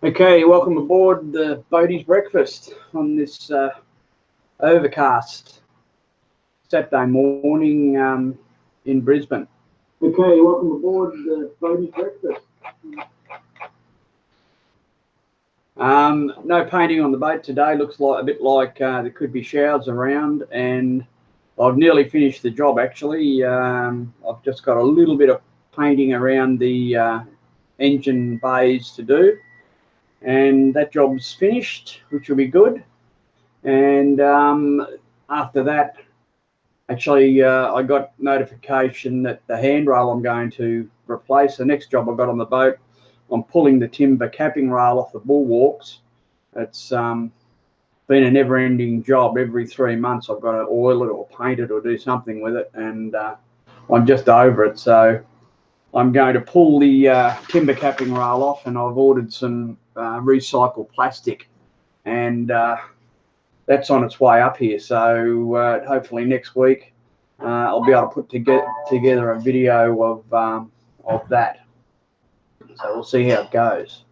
Okay, welcome aboard the Boaties breakfast on this overcast Saturday morning in Brisbane. Okay, welcome aboard the Boaties breakfast. No painting on the boat today. Looks like a bit like there could be showers around, and I've nearly finished the job actually. I've just got a little bit of painting around the engine bays to do, and that job's finished, which will be good. And after that, actually, I got notification that the handrail I'm going to replace, the next job I got on the boat, I'm pulling the timber capping rail off the bulwarks. It's been a never-ending job. Every 3 months I've got to oil it or paint it or do something with it, and I'm just over it. So I'm going to pull the timber capping rail off, and I've ordered some recycled plastic, and that's on its way up here. So hopefully next week I'll be able to put together a video of that. So we'll see how it goes.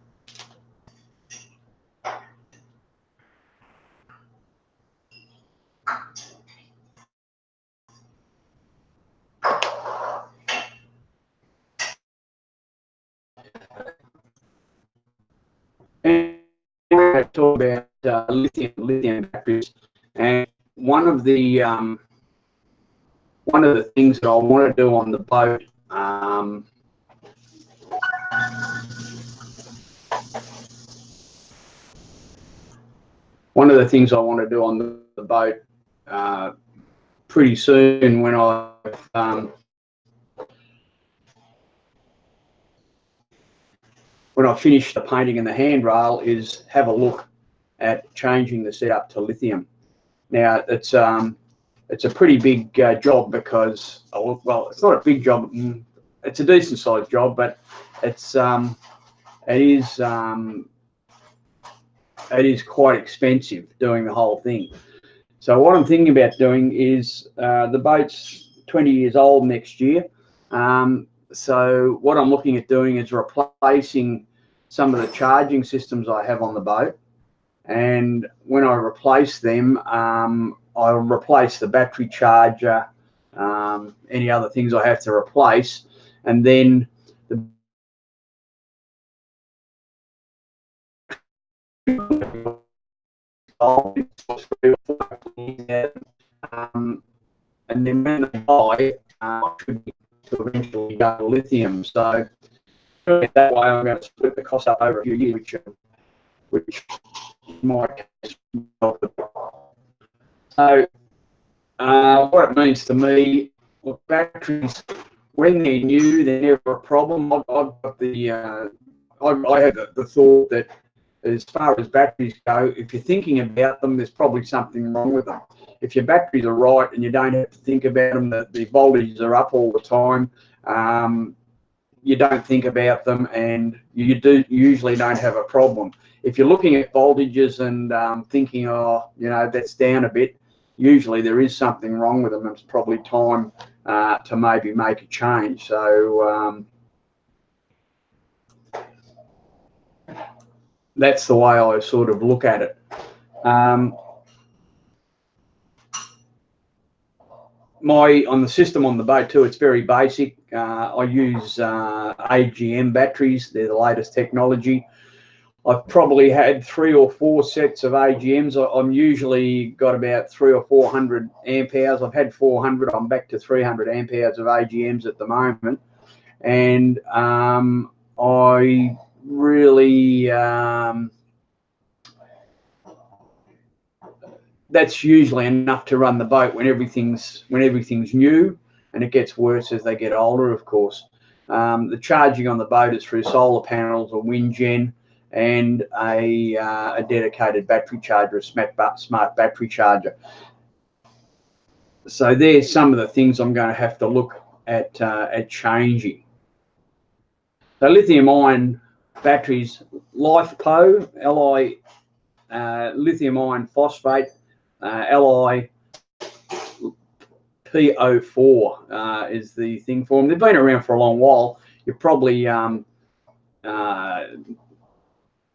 And I talk about lithium batteries, and one of the things that I want to do on the boat, pretty soon when I finish the painting and the handrail, is have a look at changing the setup to lithium. Now it's a pretty big job because, well, it's not a big job. It's a decent sized job, but it is quite expensive doing the whole thing. So what I'm thinking about doing is the boat's 20 years old next year. So what I'm looking at doing is replacing some of the charging systems I have on the boat. And when I replace them, I'll replace the battery charger, any other things I have to replace, and then and then when they buy, I should be to eventually go to lithium. So that way I'm going to split the cost up over a few years, which in my case. So what it means to me, well, batteries, when they're new, they're never a problem. I've got the I have the thought that as far as batteries go, if you're thinking about them, there's probably something wrong with them. If your batteries are right and you don't have to think about them, the voltages are up all the time, you don't think about them, and you usually don't have a problem. If you're looking at voltages and thinking, oh, you know, that's down a bit, usually there is something wrong with them, and it's probably time to maybe make a change. So that's the way I sort of look at it. On the system on the boat too, it's very basic. I use AGM batteries. They're the latest technology. I've probably had 3 or 4 sets of AGMs. I'm usually got about 300 or 400 amp hours. I've had 400. I'm back to 300 amp hours of AGMs at the moment, and I really that's usually enough to run the boat when everything's new, and it gets worse as they get older, of course. The charging on the boat is through solar panels or wind gen, and a dedicated battery charger, a smart battery charger. So there's some of the things I'm going to have to look at changing. So lithium-ion batteries, LiFePO, lithium iron phosphate, LiPo4 is the thing for them. They've been around for a long while. You probably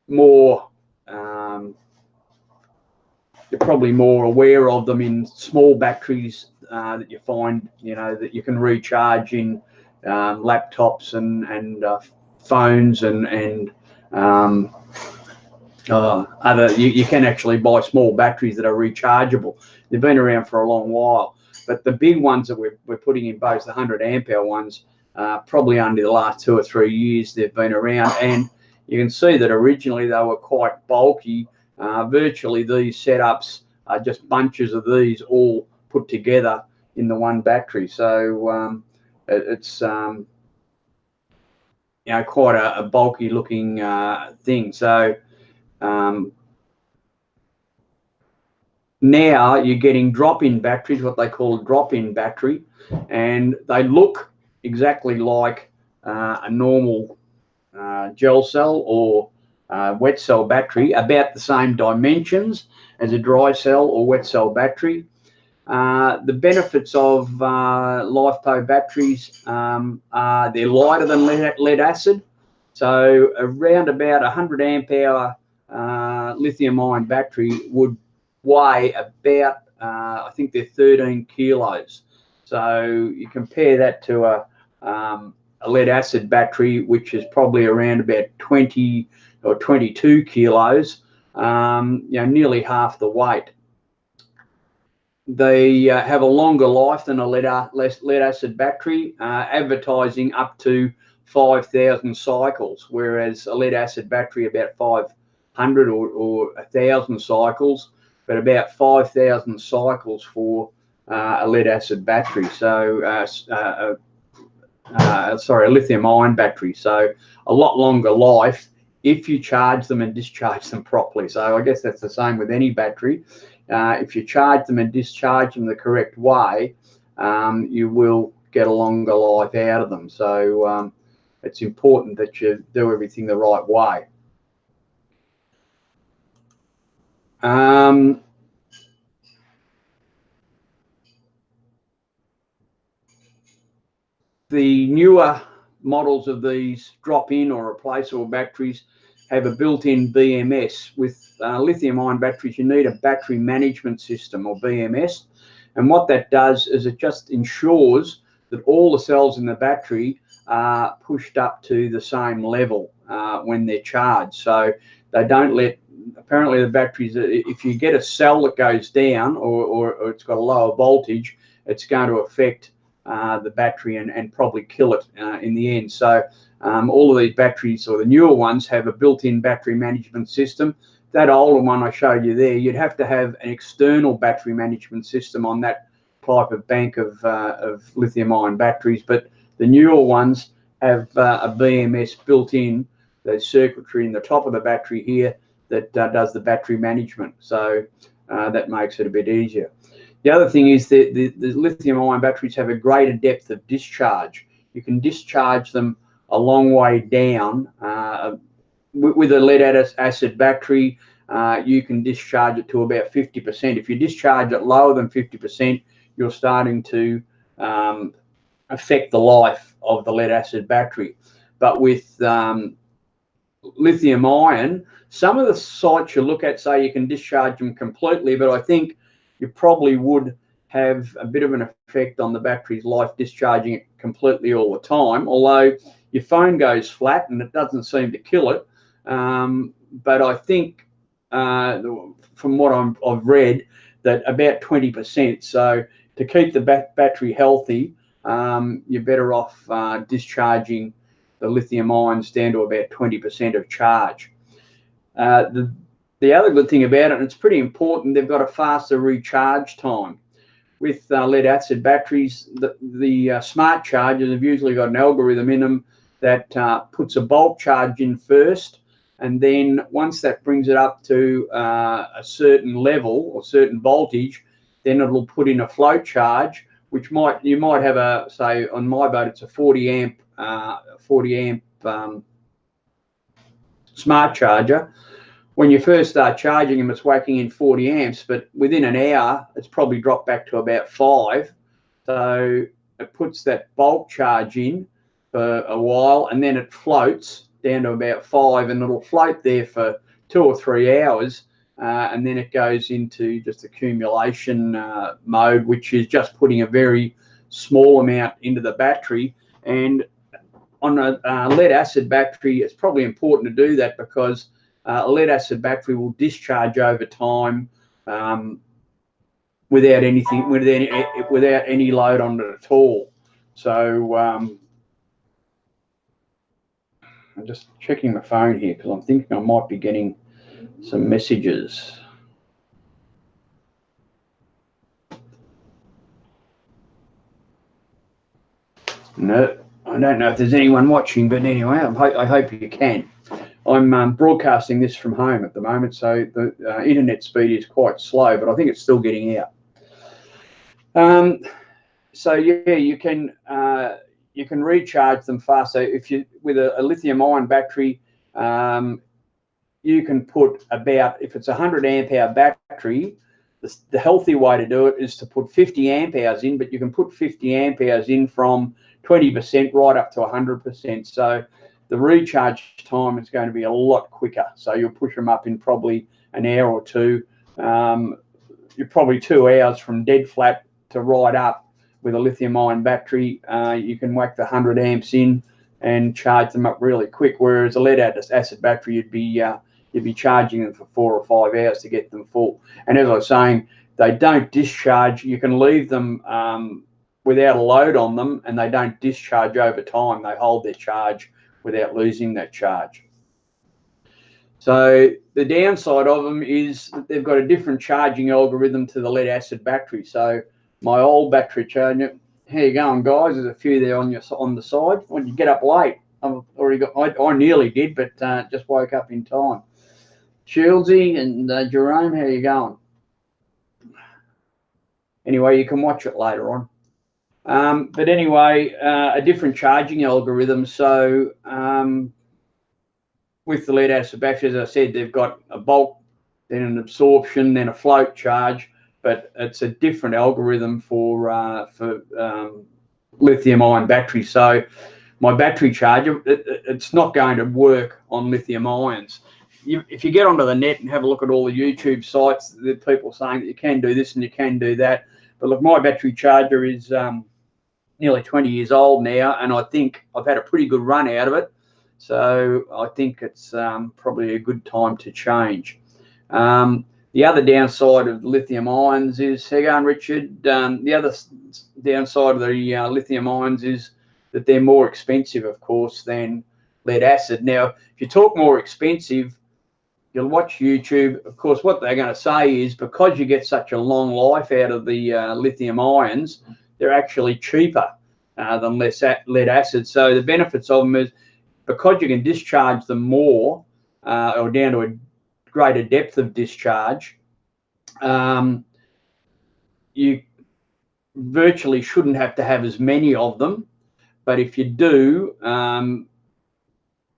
more, you're probably more aware of them in small batteries that you find, that you can recharge in laptops and phones and you can actually buy small batteries that are rechargeable. They've been around for a long while, but the big ones that we're putting in both, the 100 amp hour ones, probably only the last 2 or 3 years they've been around, and you can see that originally they were quite bulky. Virtually these setups are just bunches of these all put together in the one battery, so it's quite a bulky looking thing. So now you're getting drop-in batteries, what they call a drop-in battery, and they look exactly like a normal gel cell or wet cell battery, about the same dimensions as a dry cell or wet cell battery. The benefits of LiFePO batteries are they're lighter than lead acid. So around about 100 amp hour lithium ion battery would weigh about, I think they're 13 kilos. So you compare that to a lead acid battery, which is probably around about 20 or 22 kilos, nearly half the weight. They have a longer life than a lead acid battery, advertising up to 5,000 cycles, whereas a lead acid battery about 500 or 1,000 cycles, but about 5,000 cycles for a lead acid battery. So, sorry, a lithium ion battery. So a lot longer life if you charge them and discharge them properly. So I guess that's the same with any battery. If you charge them and discharge them the correct way, you will get a longer life out of them. So it's important that you do everything the right way. The newer models of these drop-in or replaceable batteries have a built-in BMS. With lithium-ion batteries, you need a battery management system, or BMS, and what that does is it just ensures that all the cells in the battery are pushed up to the same level when they're charged. So they don't let, apparently the batteries, if you get a cell that goes down or it's got a lower voltage, it's going to affect the battery and probably kill it in the end. So all of these batteries, or the newer ones, have a built-in battery management system. That older one I showed you there, you'd have to have an external battery management system on that type of bank of lithium-ion batteries. But the newer ones have a BMS built in, the circuitry in the top of the battery here that does the battery management. So that makes it a bit easier. The other thing is that the lithium-ion batteries have a greater depth of discharge. You can discharge them a long way down. With a lead acid battery, you can discharge it to about 50%. If you discharge it lower than 50%, you're starting to affect the life of the lead acid battery. But with lithium ion, some of the sites you look at say you can discharge them completely, but I think you probably would have a bit of an effect on the battery's life discharging it completely all the time, although your phone goes flat and it doesn't seem to kill it. But I think from what I've read, that about 20%. So to keep the battery healthy, you're better off discharging the lithium ions down to about 20% of charge. The other good thing about it, and it's pretty important, they've got a faster recharge time. With lead acid batteries, the smart chargers have usually got an algorithm in them that puts a bulk charge in first, and then once that brings it up to a certain level or certain voltage, then it'll put in a float charge, which you might have a, say on my boat, it's a 40 amp smart charger. When you first start charging them, it's whacking in 40 amps, but within an hour, it's probably dropped back to about 5. So it puts that bulk charge in for a while, and then it floats down to about 5, and it'll float there for 2 or 3 hours, and then it goes into just accumulation mode, which is just putting a very small amount into the battery. And on a lead acid battery, it's probably important to do that because a lead acid battery will discharge over time without any load on it at all. So I'm just checking my phone here because I'm thinking I might be getting some messages. No, I don't know if there's anyone watching, but anyway, I hope you can. I'm broadcasting this from home at the moment, so the internet speed is quite slow, but I think it's still getting out. So yeah, you can recharge them faster. If you with a lithium-ion battery, you can put about, if it's a 100 amp hour battery, the healthy way to do it is to put 50 amp hours in, but you can put 50 amp hours in from 20% right up to 100%. So the recharge time is going to be a lot quicker. So you'll push them up in probably an hour or two. You're probably 2 hours from dead flat to right up with a lithium-ion battery. You can whack the 100 amps in and charge them up really quick. Whereas a lead acid battery, you'd be charging them for 4 or 5 hours to get them full. And as I was saying, they don't discharge. You can leave them without a load on them, and they don't discharge over time. They hold their charge without losing that charge. So the downside of them is that they've got a different charging algorithm to the lead acid battery. So my old battery charger, how you going, guys? There's a few there on the side. When you get up late, I've already got. I nearly did, but just woke up in time. Shieldsy and Jerome, how you going? Anyway, you can watch it later on. But anyway, a different charging algorithm. So with the lead acid battery, as I said, they've got a bulk, then an absorption, then a float charge, but it's a different algorithm for lithium-ion batteries. So my battery charger, it's not going to work on lithium ions. If you get onto the net and have a look at all the YouTube sites, there are people saying that you can do this and you can do that. But look, my battery charger is nearly 20 years old now, and I think I've had a pretty good run out of it. So I think it's probably a good time to change. The other downside of lithium ions is, how you going, Richard? The other downside of the lithium ions is that they're more expensive, of course, than lead acid. Now, if you talk more expensive, you'll watch YouTube. Of course, what they're going to say is because you get such a long life out of the lithium ions, they're actually cheaper than lead acid. So the benefits of them is because you can discharge them more or down to a greater depth of discharge, you virtually shouldn't have to have as many of them. But if you do,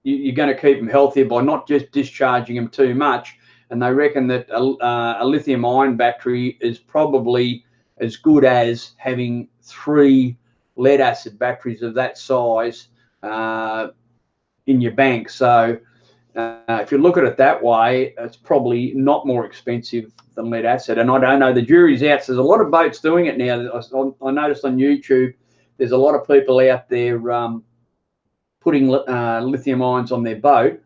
you're going to keep them healthier by not just discharging them too much. And they reckon that a lithium-ion battery is probably as good as having 3 lead-acid batteries of that size in your bank. So if you look at it that way, it's probably not more expensive than lead acid. And I don't know, the jury's out. So there's a lot of boats doing it now. I noticed on YouTube, there's a lot of people out there putting lithium ions on their boat.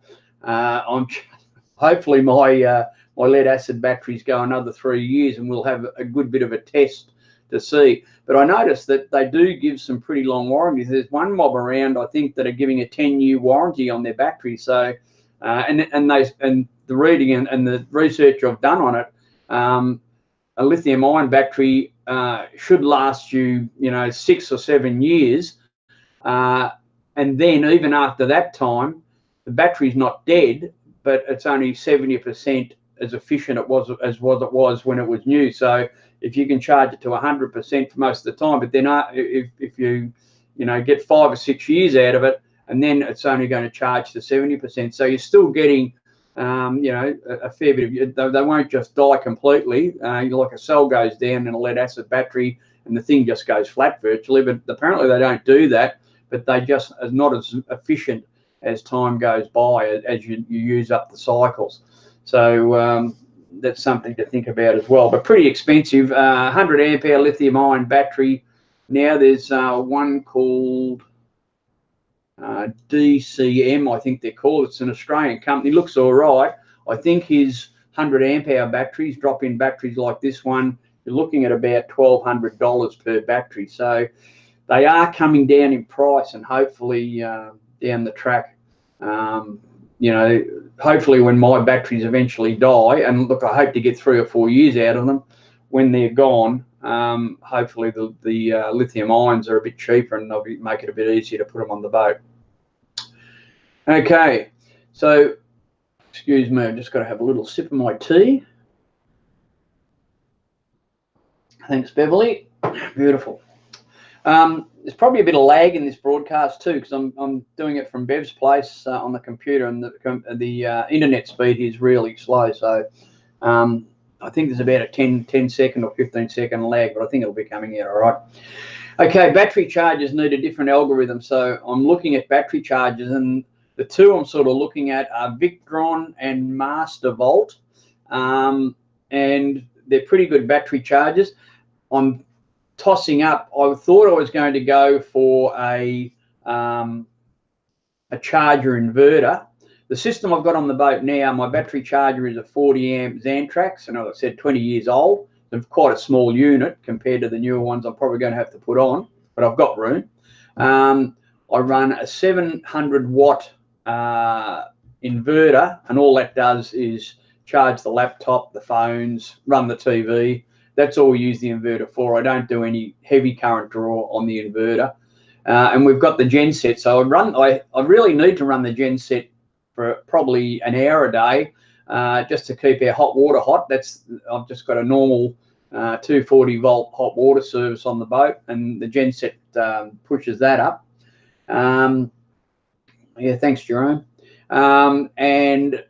Hopefully my lead acid batteries go another 3 years, and we'll have a good bit of a test to see. But I noticed that they do give some pretty long warranties. There's one mob around, I think, that are giving a 10-year warranty on their battery. So and the reading and the research I've done on it, a lithium-ion battery should last you, 6 or 7 years. And then even after that time, the battery's not dead, but it's only 70% as efficient as it was when it was new. So if you can charge it to 100% for most of the time, but then if you get 5 or 6 years out of it, and then it's only going to charge to 70%. So you're still getting a fair bit of, they won't just die completely. Like a cell goes down in a lead acid battery and the thing just goes flat virtually, but apparently they don't do that. But they just are not as efficient as time goes by, as you use up the cycles. So that's something to think about as well, but pretty expensive. 100 amp hour lithium ion battery. Now there's one called DCM, I think they're called. It's an Australian company. Looks all right. I think his 100 amp hour batteries, drop-in batteries like this one, you're looking at about $1,200 per battery. So they are coming down in price, and hopefully down the track, you know, hopefully when my batteries eventually die, and look, I hope to get 3 or 4 years out of them, when they're gone, hopefully the lithium ions are a bit cheaper, and they'll make it a bit easier to put them on the boat. Okay, so excuse me, I've just got to have a little sip of my tea. Thanks, Beverly. Beautiful. There's probably a bit of lag in this broadcast too, because I'm doing it from Bev's place on the computer, and the internet speed is really slow. So I think there's about a 10 second or 15 second lag, but I think it'll be coming out all right. Okay, battery chargers need a different algorithm. So I'm looking at battery chargers, and the two I'm sort of looking at are Victron and Master Volt, and they're pretty good battery chargers. I'm tossing up. I thought I was going to go for a charger inverter. The system I've got on the boat now, my battery charger is a 40 amp Xantrax, and as I said, 20 years old. It's quite a small unit compared to the newer ones I'm probably going to have to put on, but I've got room. I run a 700 watt inverter, and all that does is charge the laptop, the phones, run the TV. That's all we use the inverter for. I don't do any heavy current draw on the inverter. And we've got the genset. So I really need to run the genset for probably an hour a day, just to keep our hot water hot. I've just got a normal 240 volt hot water service on the boat, and the genset pushes that up. Yeah, thanks, Jerome. And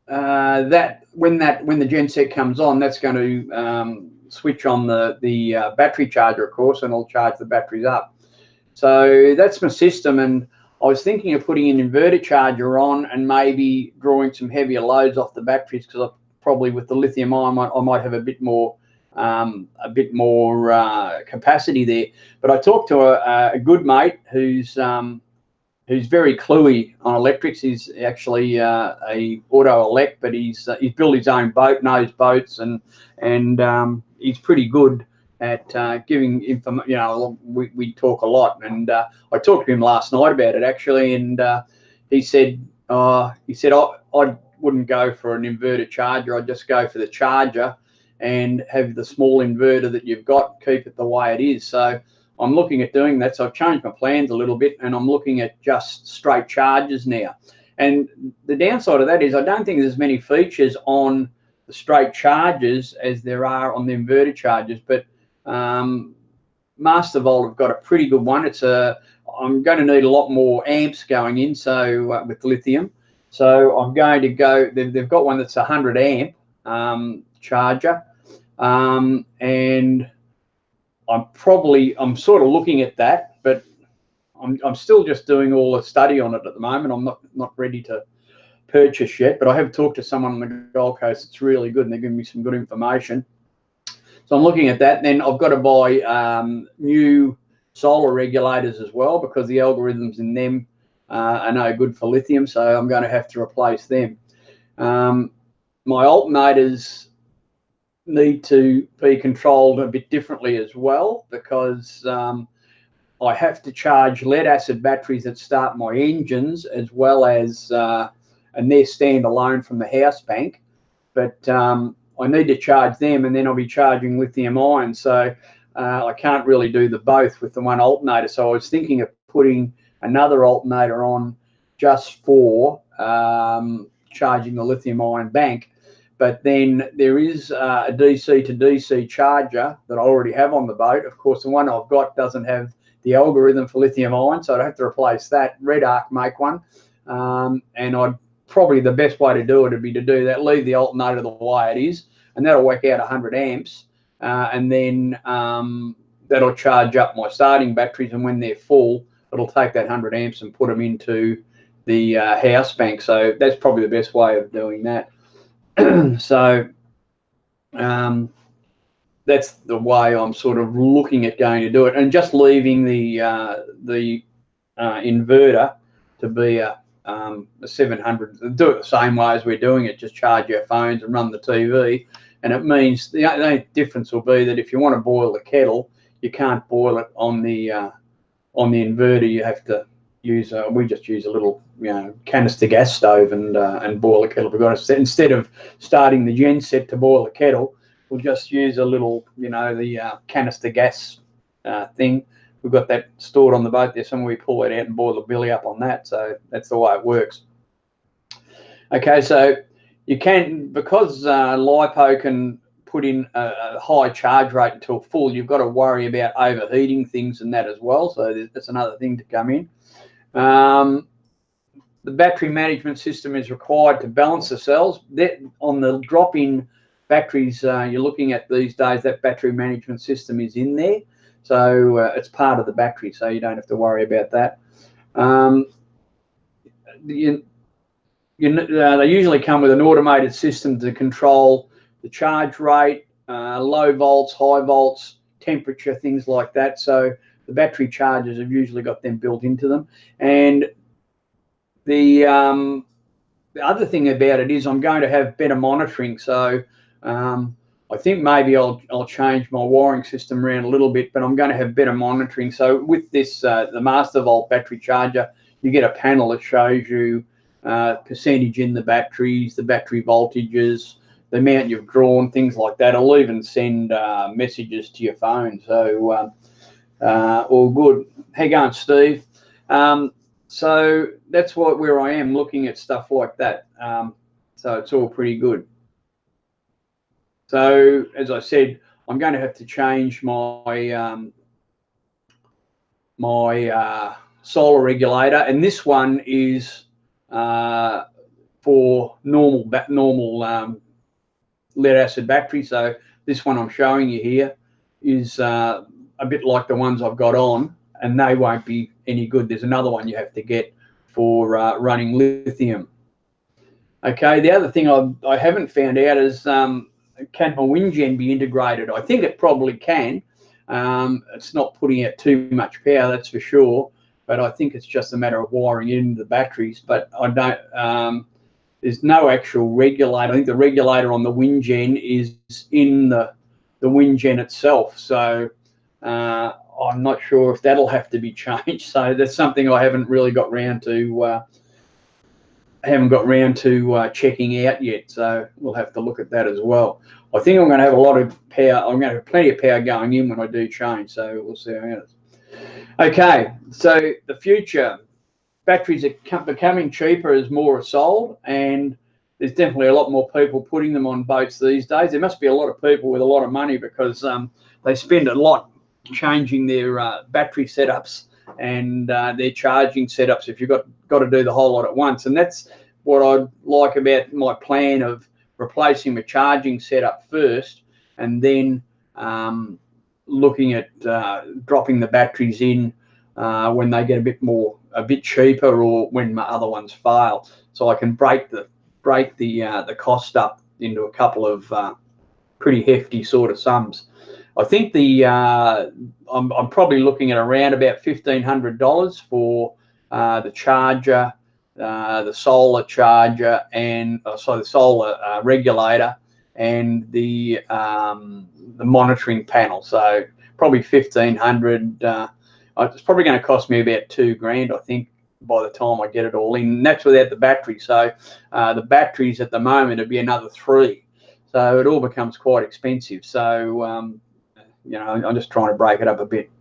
that when the genset comes on, that's going to switch on the battery charger, of course, and it'll charge the batteries up. So that's my system, and I was thinking of putting an inverter charger on and maybe drawing some heavier loads off the batteries, because probably with the lithium ion I might have a bit more capacity there. But I talked to a good mate who's very cluey on electrics. He's actually a auto elect, but he's built his own boat, knows boats, and he's pretty good at giving information. You know, we talk a lot, and I talked to him last night about it actually, and he said I wouldn't go for an inverter charger. I'd just go for the charger and have the small inverter that you've got, keep it the way it is. So I'm looking at doing that. So I've changed my plans a little bit, and I'm looking at just straight chargers now. And the downside of that is I don't think there's as many features on the straight chargers as there are on the inverter chargers. But Master Volt have got a pretty good one. I'm going to need a lot more amps going in, so with lithium. So I'm going to go. They've got one that's 100 amp charger, and I'm sort of looking at that, but I'm still just doing all the study on it at the moment. I'm not ready to purchase yet, but I have talked to someone on the Gold Coast that's really good, and they're giving me some good information. So I'm looking at that. Then I've got to buy new solar regulators as well, because the algorithms in them are no good for lithium, so I'm going to have to replace them. My alternators need to be controlled a bit differently as well, because I have to charge lead acid batteries that start my engines, as well as and they're standalone from the house bank, but I need to charge them, and then I'll be charging lithium ion. So I can't really do the both with the one alternator. So I was thinking of putting another alternator on just for charging the lithium ion bank. But then there is a DC to DC charger that I already have on the boat. Of course, the one I've got doesn't have the algorithm for lithium ion, so I'd have to replace that. Red Arc make one, and probably the best way to do it would be to do that, leave the alternator the way it is, and that'll work out 100 amps, and then that'll charge up my starting batteries, and when they're full, it'll take that 100 amps and put them into house bank. So that's probably the best way of doing that. So that's the way I'm sort of looking at going to do it, and just leaving the inverter to be a 700. Do it the same way as we're doing it. Just charge your phones and run the TV. And it means the only difference will be that if you want to boil the kettle, you can't boil it on the inverter. You have to use we just use a little canister gas stove and boil the kettle. We've got to, instead of starting the gen set to boil the kettle, we'll just use a little the canister gas thing. We've got that stored on the boat there somewhere. We pull it out and boil the billy up on that. So that's the way it works. Okay, so you can, because LiPo can put in a high charge rate until full, you've got to worry about overheating things and that as well. So that's another thing to come in. The battery management system is required to balance the cells. That, on the drop-in batteries you're looking at these days, that battery management system is in there. So it's part of the battery, so you don't have to worry about that. They usually come with an automated system to control the charge rate, low volts, high volts, temperature, things like that. So the battery chargers have usually got them built into them. And the other thing about it is I'm going to have better monitoring. So I think maybe I'll change my wiring system around a little bit, but I'm going to have better monitoring. So with this, the Master Volt battery charger, you get a panel that shows you percentage in the batteries, the battery voltages, the amount you've drawn, things like that. It'll even send messages to your phone. So all good. How you going, Steve? So that's where I am looking at stuff like that. So it's all pretty good. So as I said, I'm going to have to change my solar regulator, and this one is for normal lead acid battery. So this one I'm showing you here is a bit like the ones I've got on, and they won't be any good. There's another one you have to get for running lithium. Okay, the other thing I haven't found out is can my wind gen be integrated? I think it probably can. It's not putting out too much power, that's for sure, but I think it's just a matter of wiring it into the batteries. But I don't. There's no actual regulator. I think the regulator on the wind gen is in the wind gen itself. So I'm not sure if that'll have to be changed. So that's something I haven't really got round to. Checking out yet. So we'll have to look at that as well. I think I'm going to have a lot of power. I'm going to have plenty of power going in when I do change. So we'll see how it is. Okay. So the future. Batteries are becoming cheaper as more are sold, and there's definitely a lot more people putting them on boats these days. There must be a lot of people with a lot of money, because they spend a lot changing their battery setups and their charging setups if you've got to do the whole lot at once. And that's what I like about my plan of replacing my charging setup first, and then looking at dropping the batteries in when they get a bit cheaper, or when my other ones fail, so I can break the cost up into a couple of pretty hefty sort of sums. I think I'm probably looking at around about $1,500 for the charger, the solar charger, and the solar regulator, and the monitoring panel. So probably $1,500. It's probably going to cost me about $2,000, I think, by the time I get it all in. And that's without the battery. So the batteries at the moment would be another $3,000. So it all becomes quite expensive. So I'm just trying to break it up a bit.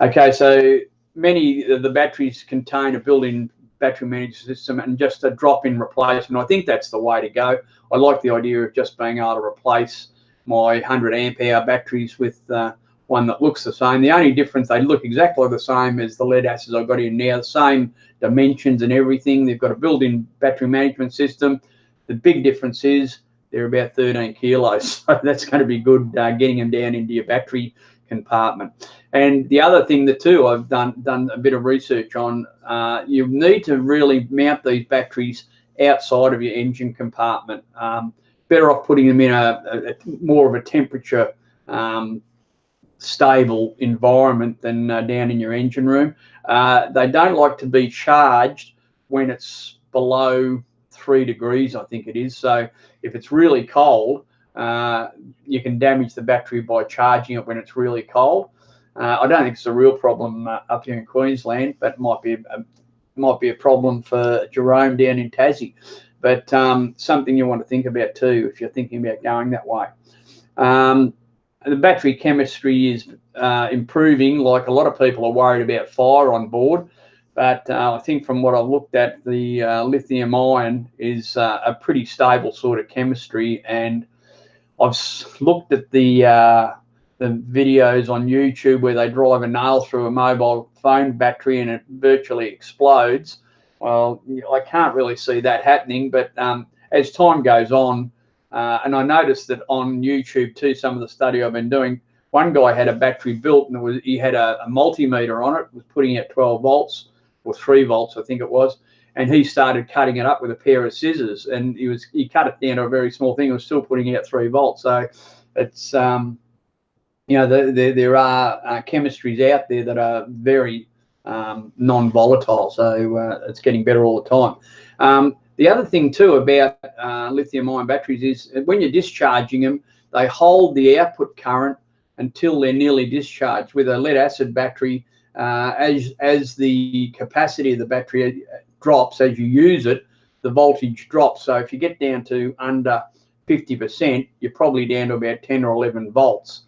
Okay, so many of the batteries contain a built-in battery management system and just a drop-in replacement. I think that's the way to go. I like the idea of just being able to replace my 100 amp hour batteries with one that looks the same. The only difference, they look exactly the same as the lead acids I've got in now, the same dimensions and everything. They've got a built-in battery management system. The big difference is they're about 13 kilos. So that's going to be good getting them down into your battery compartment. And the other thing that too I've done a bit of research on, you need to really mount these batteries outside of your engine compartment. Better off putting them in a more of a temperature stable environment than down in your engine room. They don't like to be charged when it's below 3 degrees, I think it is. So if it's really cold, you can damage the battery by charging it when it's really cold. I don't think it's a real problem up here in Queensland, but it might be a problem for Jerome down in Tassie. But something you want to think about too if you're thinking about going that way. The battery chemistry is improving. Like, a lot of people are worried about fire on board, but I think from what I've looked at, the lithium ion is a pretty stable sort of chemistry. And I've looked at the videos on YouTube where they drive a nail through a mobile phone battery and it virtually explodes. Well, I can't really see that happening, but as time goes on, and I noticed that on YouTube too, some of the study I've been doing, one guy had a battery built and he had a multimeter on it, was putting out 12 volts or 3 volts, I think it was, and he started cutting it up with a pair of scissors, and he cut it down to a very small thing. It was still putting out 3 volts. So it's you know, there are chemistries out there that are very non-volatile, so it's getting better all the time. The other thing too about lithium-ion batteries is when you're discharging them, they hold the output current until they're nearly discharged. With a lead-acid battery, as the capacity of the battery drops, as you use it, the voltage drops. So if you get down to under 50%, you're probably down to about 10 or 11 volts.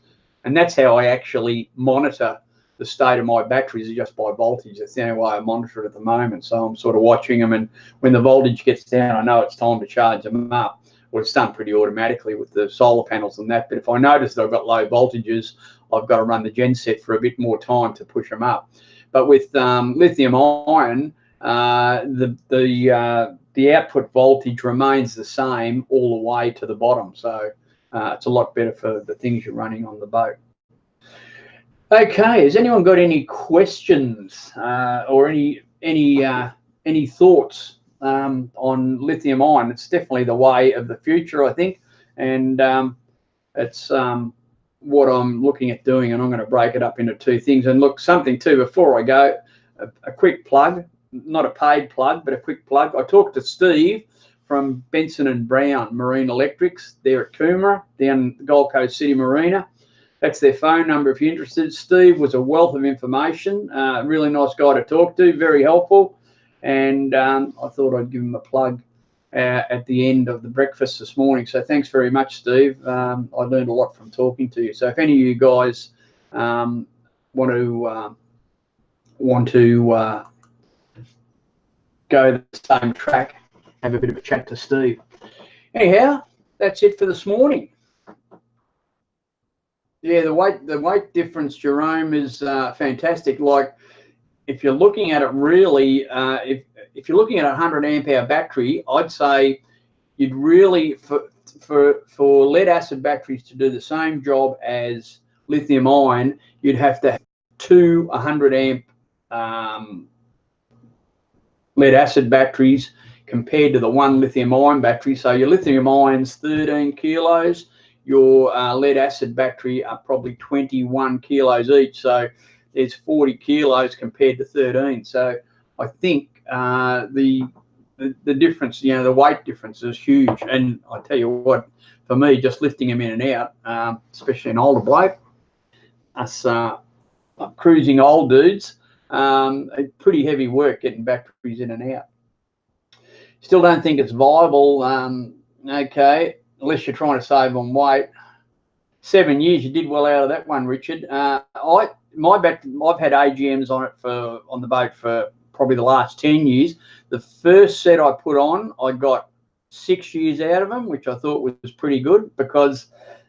And that's how I actually monitor the state of my batteries, is just by voltage. That's the only way I monitor it at the moment. So I'm sort of watching them, and when the voltage gets down, I know it's time to charge them up. Well, it's done pretty automatically with the solar panels and that. But if I notice that I've got low voltages, I've got to run the genset for a bit more time to push them up. But with lithium ion, the output voltage remains the same all the way to the bottom. So it's a lot better for the things you're running on the boat. Okay, has anyone got any questions or any thoughts on lithium ion? It's definitely the way of the future, I think, and it's what I'm looking at doing, and I'm going to break it up into two things. And look, something too before I go, a quick plug, not a paid plug, but a quick plug. I talked to Steve from Benson and Brown Marine Electrics there at Coomera, down the Gold Coast City Marina. That's their phone number if you're interested. Steve was a wealth of information, really nice guy to talk to, very helpful. And I thought I'd give him a plug at the end of the breakfast this morning. So thanks very much, Steve. I learned a lot from talking to you. So if any of you guys want to go the same track, have a bit of a chat to Steve. Anyhow, that's it for this morning. Yeah, the weight difference, Jerome, is fantastic. Like, if you're looking at it really, if you're looking at a 100 amp hour battery, I'd say you'd really, for lead acid batteries to do the same job as lithium ion, you'd have to have 2 100 amp lead acid batteries compared to the one lithium ion battery. So your lithium ion's 13 kilos. Your lead acid battery are probably 21 kilos each, so there's 40 kilos compared to 13. So I think the difference, you know, the weight difference is huge. And I tell you what, for me, just lifting them in and out, especially an older bloke, us cruising old dudes, pretty heavy work getting batteries in and out. Still don't think it's viable. Okay. Unless you're trying to save on weight. 7 years, you did well out of that one, Richard. I've had AGMs on the boat for probably the last 10 years. The first set I put on, I got 6 years out of them, which I thought was pretty good, because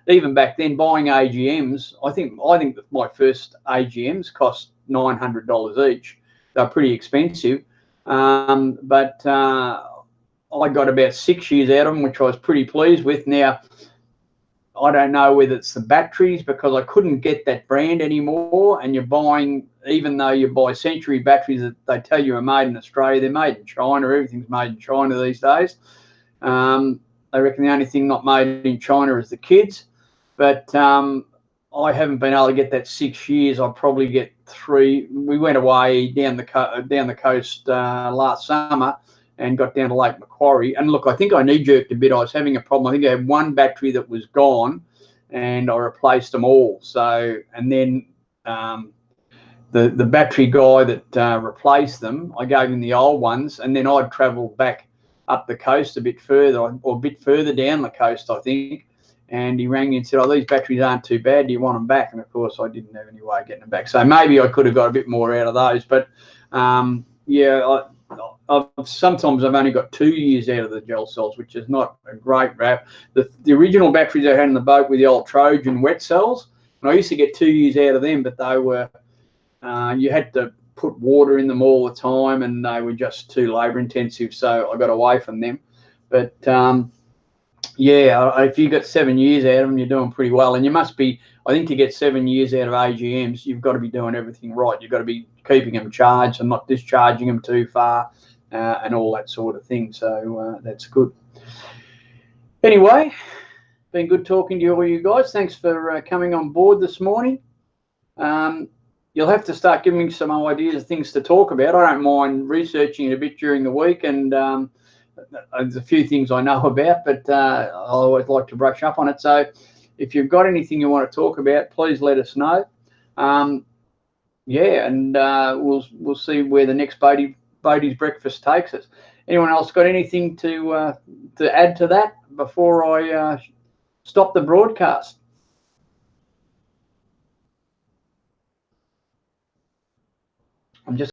even back then, buying AGMs, I think that my first AGMs cost $900 each. They're pretty expensive, but I got about 6 years out of them, which I was pretty pleased with. Now, I don't know whether it's the batteries, because I couldn't get that brand anymore. And you're buying, even though you buy Century batteries that they tell you are made in Australia, they're made in China. Everything's made in China these days. I reckon the only thing not made in China is the kids. But I haven't been able to get that 6 years. I'll probably get 3. We went away down the coast last summer and got down to Lake Macquarie. And look, I think I knee-jerked a bit. I was having a problem. I think I had one battery that was gone, and I replaced them all. So, and then the battery guy that replaced them, I gave him the old ones, and then I'd travelled back up the coast a bit further, or a bit further down the coast, I think. And he rang me and said, "Oh, these batteries aren't too bad. Do you want them back?" And of course, I didn't have any way of getting them back. So maybe I could have got a bit more out of those. But yeah, sometimes I've only got 2 years out of the gel cells, which is not a great rap. The original batteries I had in the boat were the old Trojan wet cells, and I used to get 2 years out of them, but they were you had to put water in them all the time, and they were just too labour intensive, so I got away from them. But yeah, if you got 7 years out of them, you're doing pretty well. And you must be, I think, to get 7 years out of AGMs, you've got to be doing everything right. You've got to be keeping them charged and not discharging them too far, and all that sort of thing. So that's good. Anyway, been good talking to all you guys. Thanks for coming on board this morning. You'll have to start giving me some ideas of things to talk about. I don't mind researching it a bit during the week, and there's a few things I know about, but I always like to brush up on it. So if you've got anything you want to talk about, please let us know. Yeah, and we'll see where the next Boaties breakfast takes us. Anyone else got anything to add to that before I stop the broadcast? I'm just